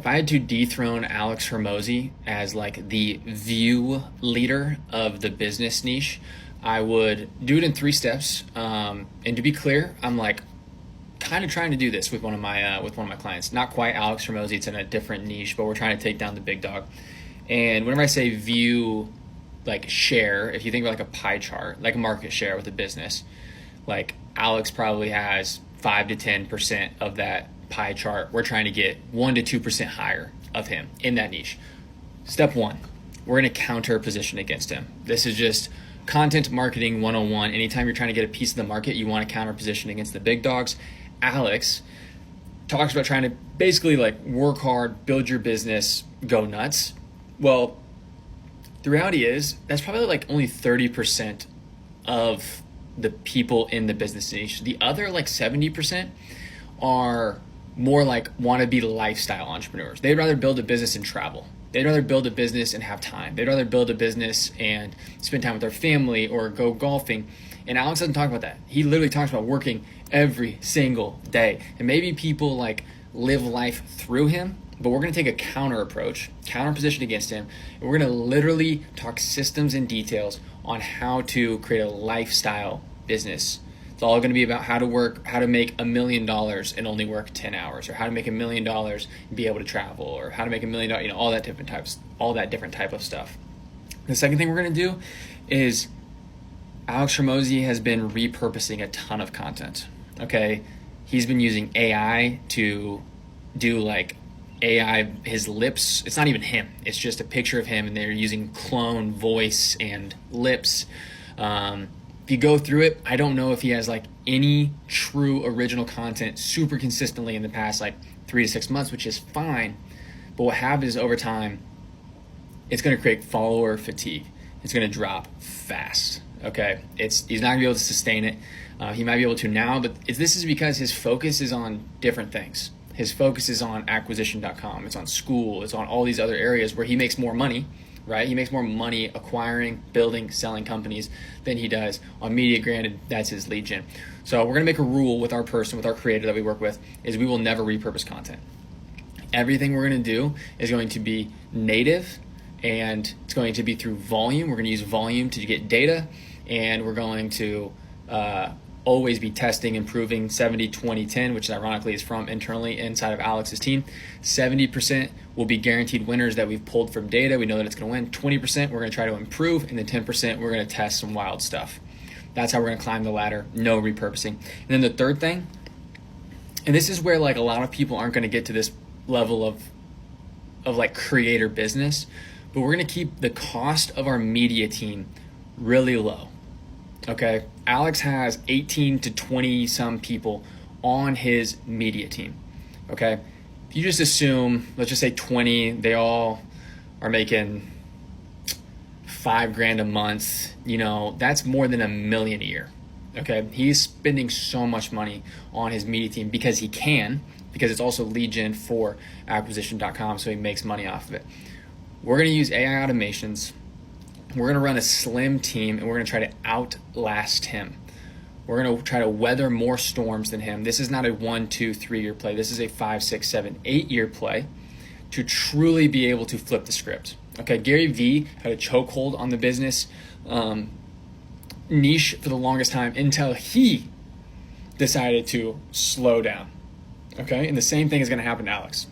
If I had to dethrone Alex Hermosi as like the view leader of the business niche, I would do it in 3 steps. And to be clear, I'm like kind of trying to do this with one of my clients. Not quite Alex Hermosi; it's in a different niche, but we're trying to take down the big dog. And whenever I say view, like share, if you think about like a pie chart, like a market share with a business, like Alex probably has 5 to 10% of that pie chart. We're trying to get 1 to 2% higher of him in that niche. Step one, we're going to counter position against him. This is just content marketing 101. Anytime you're trying to get a piece of the market, you want to counter position against the big dogs. Alex talks about trying to basically like work hard, build your business, go nuts. Well, the reality is that's probably like only 30% of the people in the business niche. The other like 70% are more like want to be lifestyle entrepreneurs. They'd rather build a business and travel. They'd rather build a business and have time. They'd rather build a business and spend time with their family or go golfing. And Alex doesn't talk about that. He literally talks about working every single day. And maybe people like live life through him, but we're going to take a counter approach, counter position against him, and we're going to literally talk systems and details on how to create a lifestyle business. It's all going to be about how to make $1 million and only work 10 hours, or how to make $1 million and be able to travel, or how to make $1 million, all that different type of stuff. The second thing we're going to do is Alex Hormozi has been repurposing a ton of content. Okay, he's been using AI to do like his lips. It's not even him. It's just a picture of him, and they're using clone voice and lips. If you go through it, I don't know if he has like any true original content super consistently in the past like 3 to 6 months, which is fine. But what happens over time, it's going to create follower fatigue. It's going to drop fast. Okay, he's not going to be able to sustain it. He might be able to now, but this is because his focus is on different things. His focus is on acquisition.com. It's on school. It's on all these other areas where he makes more money, right? He makes more money acquiring, building, selling companies than he does on media. Granted, that's his lead gen. So we're going to make a rule with our creator that we work with, is we will never repurpose content. Everything we're going to do is going to be native, and it's going to be through volume. We're going to use volume to get data, and we're going to always be testing, improving 70-20-10, which ironically is from internally inside of Alex's team. 70% will be guaranteed winners that we've pulled from data. We know that it's going to win. 20% we're going to try to improve, and then 10% we're going to test some wild stuff. That's how we're going to climb the ladder. No repurposing. And then the third thing, and this is where like a lot of people aren't going to get to this level of like creator business, but we're going to keep the cost of our media team really low. Okay, Alex has 18 to 20 some people on his media team. Okay, if you just assume, let's just say 20, they all are making $5,000 a month. That's more than $1 million a year. Okay, he's spending so much money on his media team because it's also lead gen for acquisition.com, so he makes money off of it. We're going to use AI automations. We're going to run a slim team, and we're going to try to outlast him. We're going to try to weather more storms than him. This is not a 1, 2, 3 year play. This is a 5, 6, 7, 8 year play to truly be able to flip the script. Okay, Gary Vee had a chokehold on the business niche for the longest time until he decided to slow down. Okay, and the same thing is going to happen to Alex.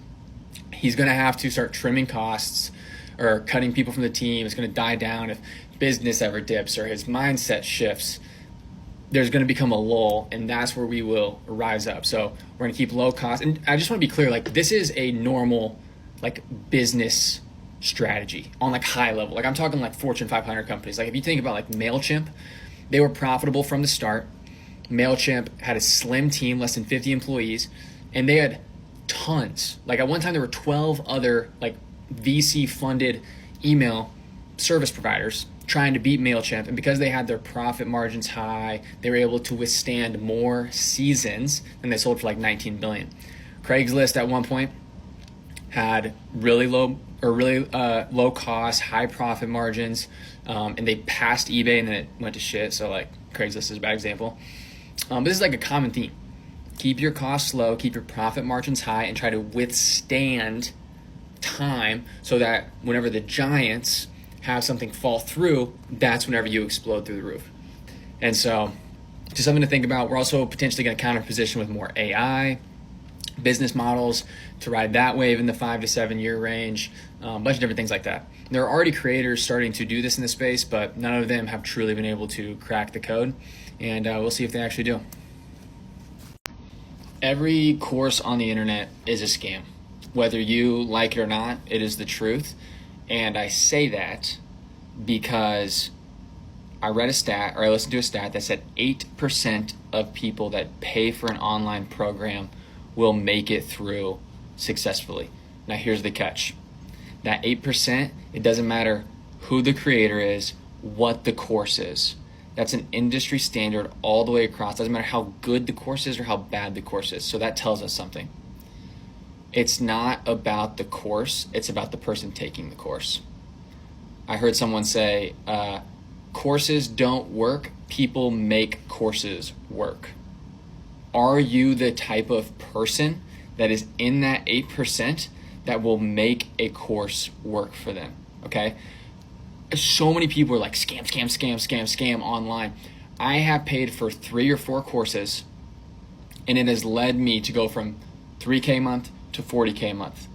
He's going to have to start trimming costs or cutting people from the team. It's going to die down if business ever dips or his mindset shifts. There's going to become a lull, and that's where we will rise up. So we're going to keep low cost. And I just want to be clear, like this is a normal like business strategy on like high level. Like I'm talking like Fortune 500 companies. Like if you think about like MailChimp, they were profitable from the start. MailChimp had a slim team, less than 50 employees, and they had tons. Like at one time there were 12 other like VC funded email service providers trying to beat MailChimp, and because they had their profit margins high, they were able to withstand more seasons, and they sold for like 19 billion. Craigslist at one point had really low cost, high profit margins, and they passed eBay, and then it went to shit. So like Craigslist is a bad example. But this is like a common theme. Keep your costs low, keep your profit margins high, and try to withstand time so that whenever the giants have something fall through, that's whenever you explode through the roof. And so just something to think about. We're also potentially going to counter position with more AI, business models to ride that wave in the 5 to 7 year range, a bunch of different things like that. There are already creators starting to do this in the space, but none of them have truly been able to crack the code, and we'll see if they actually do. Every course on the internet is a scam. Whether you like it or not, it is the truth. And I say that because I read a stat, or I listened to a stat that said 8% of people that pay for an online program will make it through successfully. Now here's the catch. That 8%, it doesn't matter who the creator is, what the course is. That's an industry standard all the way across. Doesn't matter how good the course is or how bad the course is. So that tells us something. It's not about the course, it's about the person taking the course. I heard someone say, courses don't work, people make courses work. Are you the type of person that is in that 8% that will make a course work for them? Okay? So many people are like, scam online. I have paid for 3 or 4 courses, and it has led me to go from $3K a month to $40K a month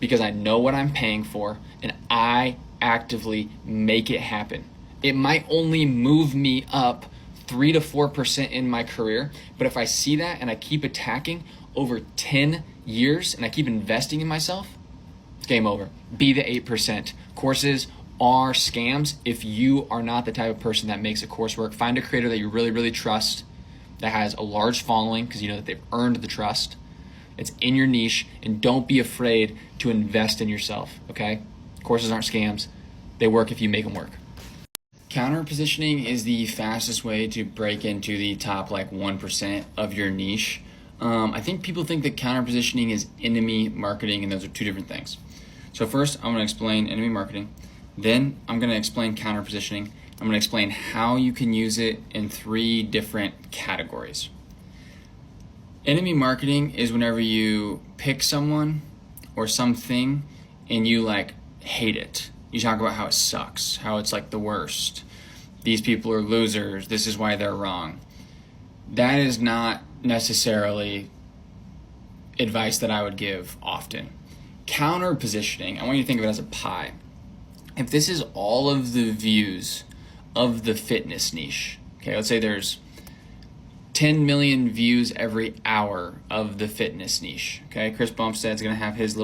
because I know what I'm paying for and I actively make it happen. It might only move me up 3 to 4% in my career, but if I see that and I keep attacking over 10 years and I keep investing in myself, it's game over. Be the 8%. Courses are scams if you are not the type of person that makes a course work. Find a creator that you really, really trust, that has a large following because you know that they've earned the trust. It's in your niche, and don't be afraid to invest in yourself, okay? Courses aren't scams. They work if you make them work. Counter positioning is the fastest way to break into the top 1% of your niche. I think people think that counter positioning is enemy marketing, and those are two different things. So first, I'm going to explain enemy marketing. Then I'm going to explain counter positioning. I'm going to explain how you can use it in 3 different categories. Enemy marketing is whenever you pick someone or something and you hate it. You talk about how it sucks, how it's the worst. These people are losers. This is why they're wrong. That is not necessarily advice that I would give often. Counter positioning, I want you to think of it as a pie. If this is all of the views of the fitness niche, okay, let's say there's 10 million views every hour of the fitness niche. Okay, Chris Bumstead's gonna have his little